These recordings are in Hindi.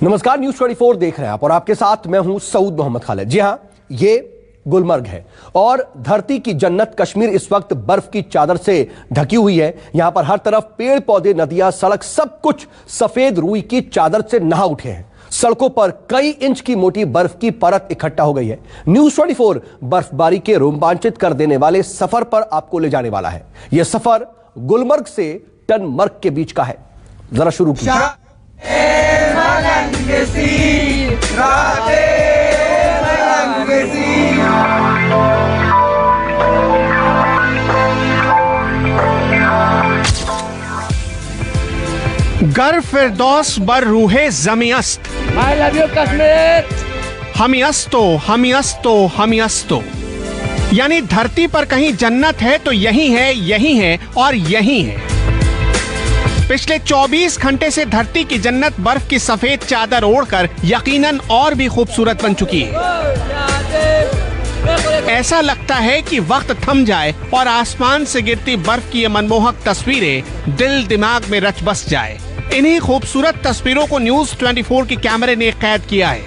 नमस्कार, न्यूज़ 24 देख रहे हैं आप और आपके साथ मैं हूं सऊद मोहम्मद खालिद। जी हां, ये गुलमर्ग है और धरती की जन्नत कश्मीर इस वक्त बर्फ की चादर से ढकी हुई है। यहां पर हर तरफ पेड़ पौधे, नदियां, सड़क, सब कुछ सफेद रुई की चादर से नहा उठे हैं। सड़कों पर कई इंच की मोटी बर्फ की परत इकट्ठा हो गई है। न्यूज़ 24 बर्फबारी के रोमांचित कर देने वाले सफर पर आपको ले जाने वाला है। यह सफर गुलमर्ग से टनमर्ग के बीच का है। जरा शुरू कीजिए। गर फिरदौस बर रूहे ज़मी-अस्त, I love you कश्मीर। हमी अस्तो, यानी धरती पर कहीं जन्नत है तो यही है और यही है। पिछले 24 घंटे से धरती की जन्नत बर्फ की सफेद चादर ओढ़कर यकीनन और भी खूबसूरत बन चुकी है। ऐसा लगता है कि वक्त थम जाए और आसमान से गिरती बर्फ की ये मनमोहक तस्वीरें दिल दिमाग में रच बस जाए। इन्हीं खूबसूरत तस्वीरों को न्यूज़ 24 के कैमरे ने कैद किया है।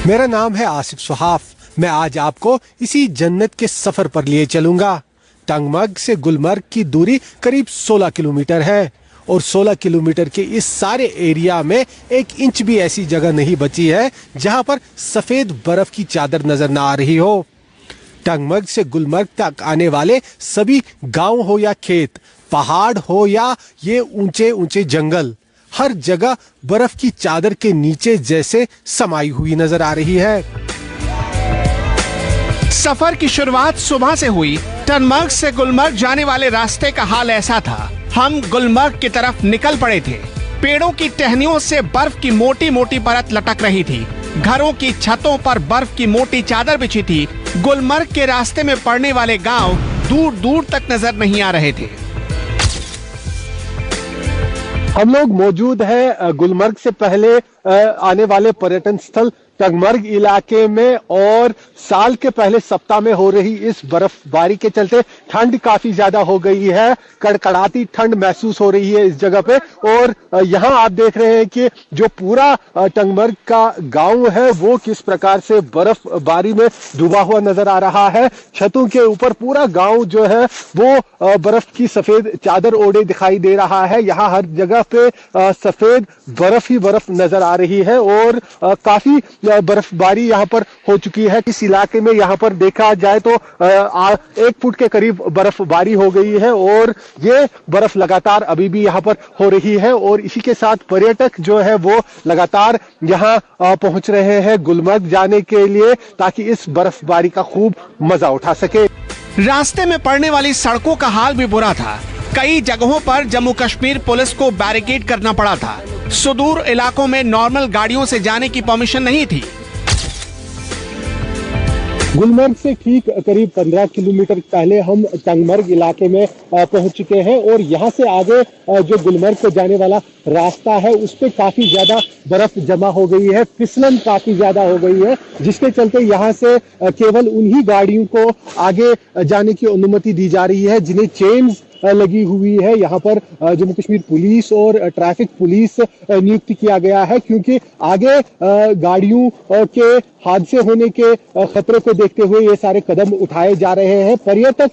मेरा नाम है आसिफ सुहाफ। मैं आज आपको इसी जन्नत के सफर पर लिए चलूंगा। टंगमर्ग से गुलमर्ग की दूरी करीब 16 किलोमीटर है और 16 किलोमीटर के इस सारे एरिया में 1 इंच भी ऐसी जगह नहीं बची है जहां पर सफेद बर्फ की चादर नजर न आ रही हो। टंगमर्ग से गुलमर्ग तक आने वाले सभी गांव हो या खेत, पहाड़ हो या ये ऊंचे ऊंचे जंगल, हर जगह बर्फ की चादर के नीचे जैसे समाई हुई नजर आ रही है। सफर की शुरुआत सुबह से हुई। टनमर्ग से गुलमर्ग जाने वाले रास्ते का हाल ऐसा था। हम गुलमर्ग की तरफ निकल पड़े थे। पेड़ों की टहनियों से बर्फ की मोटी मोटी परत लटक रही थी। घरों की छतों पर बर्फ की मोटी चादर बिछी थी। गुलमर्ग के रास्ते में पड़ने वाले गांव दूर दूर तक नजर नहीं आ रहे थे। हम लोग मौजूद है गुलमर्ग से पहले आने वाले पर्यटन स्थल टंगमर्ग इलाके में और साल के पहले सप्ताह में हो रही इस बर्फबारी के चलते ठंड काफी ज्यादा हो गई है। कड़कड़ाती ठंड महसूस हो रही है इस जगह पे और यहाँ आप देख रहे हैं कि जो पूरा टंगमर्ग का गांव है वो किस प्रकार से बर्फबारी में डूबा हुआ नजर आ रहा है। छतों के ऊपर पूरा गांव जो है वो बर्फ की सफेद चादर ओढ़े दिखाई दे रहा है। यहाँ हर जगह पे सफेद बर्फ ही बर्फ नजर आ रही है और काफी बर्फबारी यहाँ पर हो चुकी है। इस इलाके में यहाँ पर देखा जाए तो 1 फुट के करीब बर्फबारी हो गई है और ये बर्फ लगातार अभी भी यहाँ पर हो रही है और इसी के साथ पर्यटक जो है वो लगातार यहाँ पहुंच रहे हैं गुलमर्ग जाने के लिए ताकि इस बर्फबारी का खूब मजा उठा सके। रास्ते में पड़ने वाली सड़कों का हाल भी बुरा था। कई जगहों पर जम्मू कश्मीर पुलिस को बैरिकेड करना पड़ा था। सुदूर इलाकों में नॉर्मल गाड़ियों से जाने की परमिशन नहीं थी। गुलमर्ग से ठीक करीब 15 किलोमीटर पहले हम टंगमर्ग इलाके में पहुंच चुके हैं और यहाँ से आगे जो गुलमर्ग को जाने वाला रास्ता है उस पे काफी ज्यादा बर्फ जमा हो गई है। फिसलन काफी ज्यादा हो गई है जिसके चलते यहाँ से केवल उन्हीं गाड़ियों को आगे जाने की अनुमति दी जा रही है जिन्हें चेन्स लगी हुई है। यहाँ पर जम्मू कश्मीर पुलिस और ट्रैफिक पुलिस नियुक्त किया गया है क्योंकि आगे गाड़ियों के हादसे होने के खतरे को देखते हुए ये सारे कदम उठाए जा रहे हैं। पर्यटक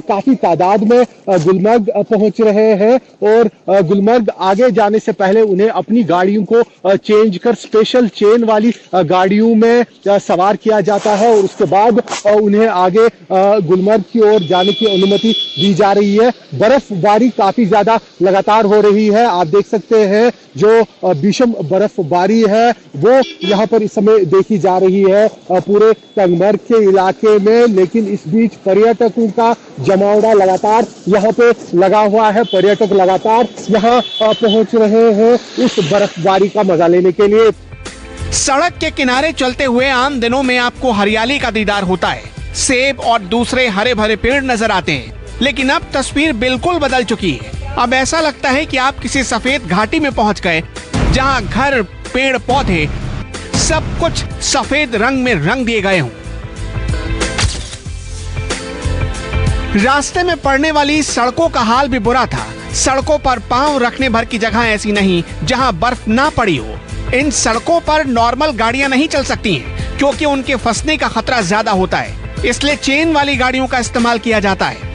काफी तादाद में गुलमर्ग पहुंच रहे हैं और गुलमर्ग आगे जाने से पहले उन्हें अपनी गाड़ियों को चेंज कर स्पेशल चेन वाली गाड़ियों में सवार किया जाता है और उसके बाद उन्हें आगे गुलमर्ग की ओर जाने की अनुमति दी जा रही है। बर्फबारी काफी ज्यादा लगातार हो रही है। आप देख सकते हैं जो भीषण बर्फबारी है वो यहाँ पर इस समय देखी जा रही है पूरे टंगमर्ग के इलाके में। लेकिन इस बीच पर्यटकों का जमावड़ा लगातार यहाँ पे लगा हुआ है। पर्यटक लगातार यहाँ पहुंच रहे हैं इस बर्फबारी का मजा लेने के लिए। सड़क के किनारे चलते हुए आम दिनों में आपको हरियाली का दीदार होता है। सेब और दूसरे हरे भरे पेड़ नजर आते हैं, लेकिन अब तस्वीर बिल्कुल बदल चुकी है। अब ऐसा लगता है कि आप किसी सफेद घाटी में पहुंच गए जहां घर, पेड़ पौधे सब कुछ सफेद रंग में रंग दिए गए हों। रास्ते में पड़ने वाली सड़कों का हाल भी बुरा था। सड़कों पर पांव रखने भर की जगह ऐसी नहीं जहां बर्फ ना पड़ी हो। इन सड़कों पर नॉर्मल गाड़ियां नहीं चल सकती हैं क्योंकि उनके फंसने का खतरा ज्यादा होता है, इसलिए चेन वाली गाड़ियों का इस्तेमाल किया जाता है।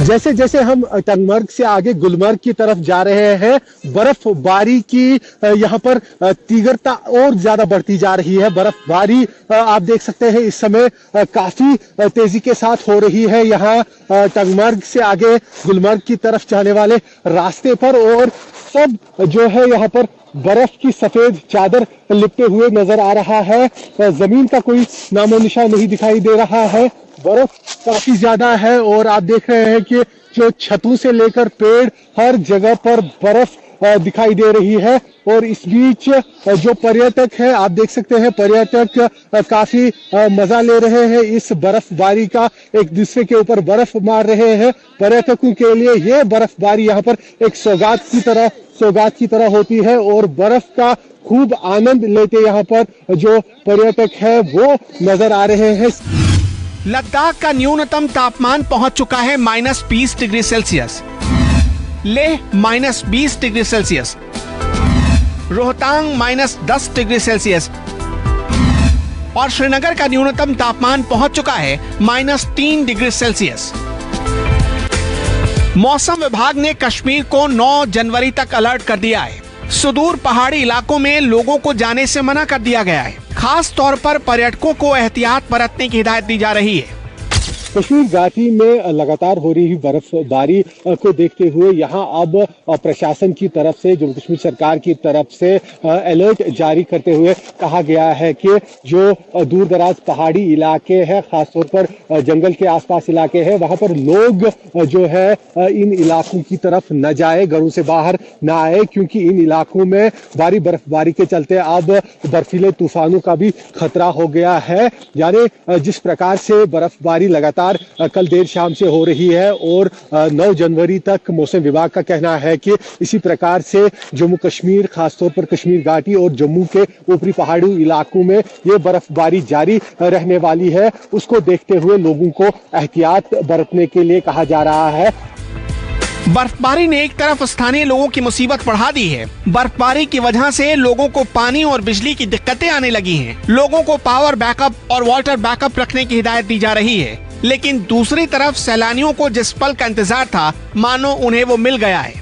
जैसे जैसे हम टंगमर्ग से आगे गुलमर्ग की तरफ जा रहे हैं, बर्फबारी की यहाँ पर तीव्रता और ज्यादा बढ़ती जा रही है। बर्फबारी आप देख सकते हैं इस समय काफी तेजी के साथ हो रही है यहाँ टंगमर्ग से आगे गुलमर्ग की तरफ जाने वाले रास्ते पर, और सब जो है यहाँ पर बर्फ की सफेद चादर लिपटे हुए नजर आ रहा है। जमीन का कोई नामो निशान नहीं दिखाई दे रहा है। बर्फ काफी ज्यादा है और आप देख रहे हैं कि जो छतों से लेकर पेड़ हर जगह पर बर्फ दिखाई दे रही है। और इस बीच जो पर्यटक है, आप देख सकते हैं पर्यटक काफी मजा ले रहे हैं इस बर्फबारी का, एक दूसरे के ऊपर बर्फ मार रहे हैं। पर्यटकों के लिए ये बर्फबारी यहाँ पर एक सौगात की तरह होती है और बर्फ का खूब आनंद लेते यहाँ पर जो पर्यटक है वो नजर आ रहे हैं। लद्दाख का न्यूनतम तापमान पहुंच चुका है -20 degree Celsius, Leh -20 degree Celsius, Rohtang -10 degree Celsius और श्रीनगर का न्यूनतम तापमान पहुंच चुका है -3 डिग्री सेल्सियस। मौसम विभाग ने कश्मीर को 9 जनवरी तक अलर्ट कर दिया है। सुदूर पहाड़ी इलाकों में लोगों को जाने से मना कर दिया गया है। खास तौर पर पर्यटकों को एहतियात बरतने की हिदायत दी जा रही है। कश्मीर घाटी में लगातार हो रही बर्फबारी को देखते हुए यहाँ अब प्रशासन की तरफ से, जम्मू कश्मीर सरकार की तरफ से अलर्ट जारी करते हुए कहा गया है कि जो दूर दराज पहाड़ी इलाके हैं, खासतौर पर जंगल के आसपास इलाके हैं, वहां पर लोग जो है इन इलाकों की तरफ न जाए, घरों से बाहर न आए, क्योंकि इन इलाकों में भारी बर्फबारी के चलते अब बर्फीले तूफानों का भी खतरा हो गया है। यानी जिस प्रकार से बर्फबारी लगातार कल देर शाम से हो रही है और 9 जनवरी तक मौसम विभाग का कहना है कि इसी प्रकार से जम्मू कश्मीर, खासतौर पर कश्मीर घाटी और जम्मू के ऊपरी पहाड़ी इलाकों में ये बर्फबारी जारी रहने वाली है। उसको देखते हुए लोगों को एहतियात बरतने के लिए कहा जा रहा है। बर्फबारी ने एक तरफ स्थानीय लोगों की मुसीबत बढ़ा दी है। बर्फबारी की वजह से लोगों को पानी और बिजली की दिक्कतें आने लगी हैं। लोगों को पावर बैकअप और वाटर बैकअप रखने की हिदायत दी जा रही है, लेकिन दूसरी तरफ सैलानियों को जिस पल का इंतजार था, मानो उन्हें वो मिल गया है।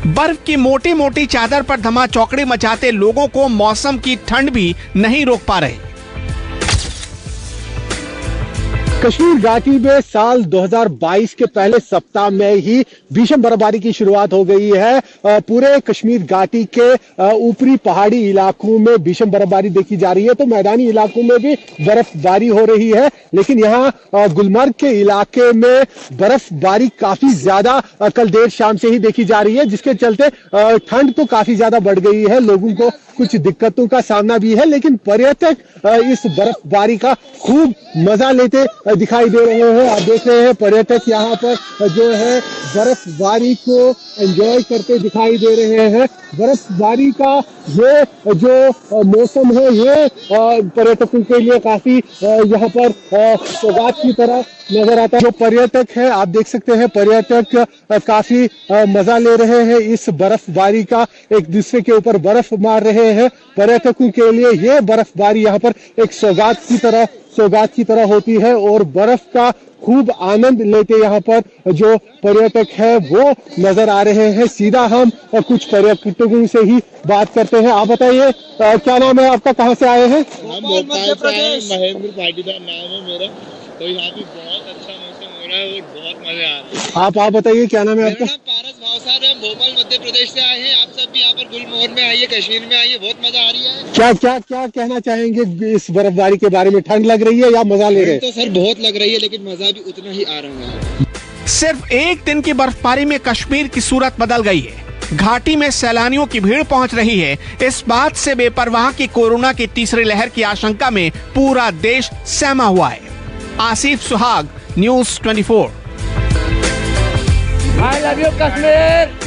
बर्फ की मोटी मोटी चादर पर धमा चौकड़ी मचाते लोगों को मौसम की ठंड भी नहीं रोक पा रही। कश्मीर घाटी में साल 2022 के पहले सप्ताह में ही भीषण बर्फबारी की शुरुआत हो गई है। पूरे कश्मीर घाटी के ऊपरी पहाड़ी इलाकों में भीषण बर्फबारी देखी जा रही है, तो मैदानी इलाकों में भी बर्फबारी हो रही है। लेकिन यहाँ गुलमर्ग के इलाके में बर्फबारी काफी ज्यादा कल देर शाम से ही देखी जा रही है, जिसके चलते ठंड तो काफी ज्यादा बढ़ गई है। लोगों को कुछ दिक्कतों का सामना भी है, लेकिन पर्यटक इस बर्फबारी का खूब मजा लेते दिखाई दे रहे हैं। आप देख रहे हैं पर्यटक यहाँ पर जो है बर्फबारी को एंजॉय करते दिखाई दे रहे हैं। बर्फबारी का ये जो मौसम है, ये पर्यटकों के लिए काफी यहाँ पर सौगात की तरह नजर आता है। जो पर्यटक है, आप देख सकते हैं पर्यटक काफी मजा ले रहे हैं इस बर्फबारी का, एक दूसरे के ऊपर बर्फ मार रहे हैं। पर्यटकों के लिए ये बर्फबारी यहाँ पर एक सौगात की तरह होती है और बर्फ का खूब आनंद लेते यहाँ पर जो पर्यटक है वो नजर आ रहे हैं। सीधा हम कुछ पर्यटकों से ही बात करते हैं। आप बताइए क्या नाम है आपका, कहाँ से आए हैं? मध्य प्रदेश। महेंद्र पाटीदार नाम है मेरा। तो यहाँ पे बहुत अच्छा मौसम हो रहा है और बहुत मजे आ रहे हैं। आप बताइए क्या नाम है आपका? मेरा नाम पारस भावसार है, भोपाल मध्य प्रदेश से आए हैं। आप सब भी यहाँ पर गुलमोहर में आइए, कश्मीर में आइए, बहुत मजा आ रही है। क्या कहना चाहेंगे इस बर्फबारी के बारे में? ठंड लग रही है या मजा ले रहे हैं? तो सर बहुत लग रही है, लेकिन मजा भी उतना ही आ रहा है। सिर्फ एक दिन की बर्फबारी में कश्मीर की सूरत बदल गई है। घाटी में सैलानियों की भीड़ पहुंच रही है। इस बात से बेपरवाह कि कोरोना की तीसरी लहर की आशंका में पूरा देश सहमा हुआ है। आसिफ सुहाग, news 24। I love you Kashmir.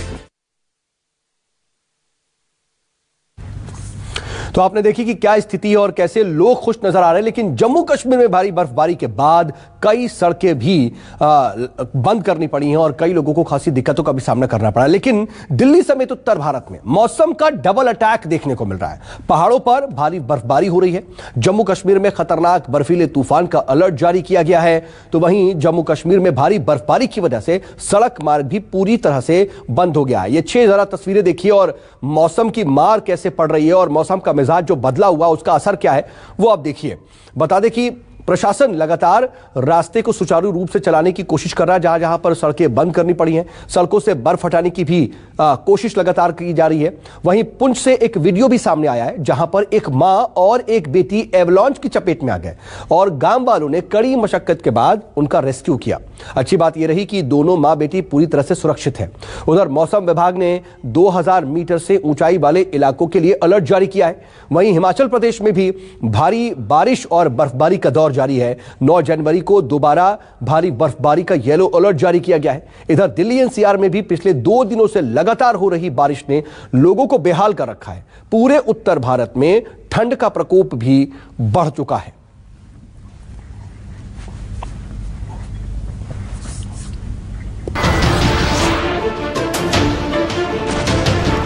तो आपने देखी कि क्या स्थिति है और कैसे लोग खुश नजर आ रहे हैं, लेकिन जम्मू कश्मीर में भारी बर्फबारी के बाद कई सड़कें भी बंद करनी पड़ी हैं और कई लोगों को खासी दिक्कतों का भी सामना करना पड़ा। लेकिन दिल्ली समेत उत्तर भारत में मौसम का डबल अटैक देखने को मिल रहा है। पहाड़ों पर भारी बर्फबारी हो रही है, जम्मू कश्मीर में खतरनाक बर्फीले तूफान का अलर्ट जारी किया गया है, तो वहीं जम्मू कश्मीर में भारी बर्फबारी की वजह से सड़क मार्ग भी पूरी तरह से बंद हो गया है। ये 6 जरा तस्वीरें देखिए और मौसम की मार कैसे पड़ रही है और मौसम का मिजाज जो बदला हुआ उसका असर क्या है वो आप देखिए। बता दें कि प्रशासन लगातार रास्ते को सुचारू रूप से चलाने की कोशिश कर रहा है। जहां जहां पर सड़कें बंद करनी पड़ी हैं, सड़कों से बर्फ हटाने की भी कोशिश लगातार की जा रही है। वहीं पुंछ से एक वीडियो भी सामने आया है जहां पर एक मां और एक बेटी एवलांच की चपेट में आ गए और गांव वालों ने कड़ी मशक्कत के बाद उनका रेस्क्यू किया। अच्छी बात यह रही कि दोनों मां बेटी पूरी तरह से सुरक्षित है। उधर मौसम विभाग ने 2000 मीटर से ऊंचाई वाले इलाकों के लिए अलर्ट जारी किया है। वहीं हिमाचल प्रदेश में भी भारी बारिश और बर्फबारी का दौर जारी है। 9 जनवरी को दोबारा भारी बर्फबारी का येलो अलर्ट जारी किया गया है। इधर दिल्ली एनसीआर में भी पिछले 2 दिनों से लगातार हो रही बारिश ने लोगों को बेहाल कर रखा है। पूरे उत्तर भारत में ठंड का प्रकोप भी बढ़ चुका है।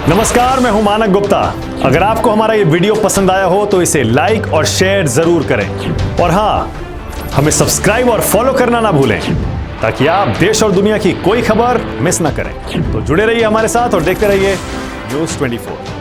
नमस्कार, मैं हूं मानक गुप्ता। अगर आपको हमारा ये वीडियो पसंद आया हो तो इसे लाइक और शेयर जरूर करें और हां, हमें सब्सक्राइब और फॉलो करना ना भूलें ताकि आप देश और दुनिया की कोई खबर मिस ना करें। तो जुड़े रहिए हमारे साथ और देखते रहिए न्यूज़ 24।